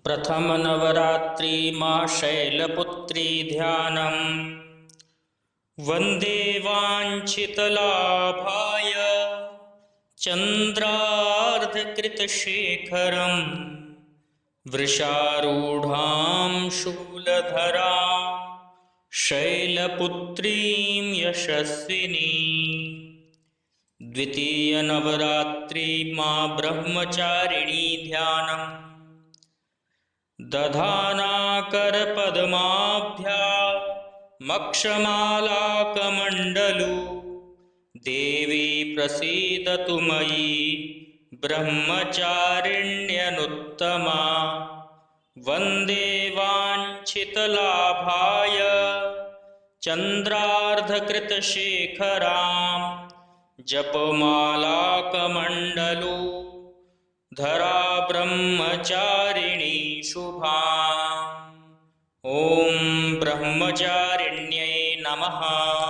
प्रथम नवरात्रि माँ शैलपुत्री ध्यानम वंदे वाञ्छितलाभाय चन्द्रार्धकृतशेखरं वृषारूढां शूलधरां शैलपुत्रीं यशस्विनी। द्वितीय नवरात्रि माँ ब्रह्मचारिणी ध्यानम् दधानाकरपद्माभ्यामक्षमालाकमण्डलू देवी प्रसीदतु मयि ब्रह्मचारिण्यनुत्तमा। वन्दे वाञ्छितलाभाय चन्द्रार्धकृतशेखरां जपमालाकमण्डलू धरा ब्रह्मचारिणी शुभा। ॐ ब्रह्मचारिण्यै नमः।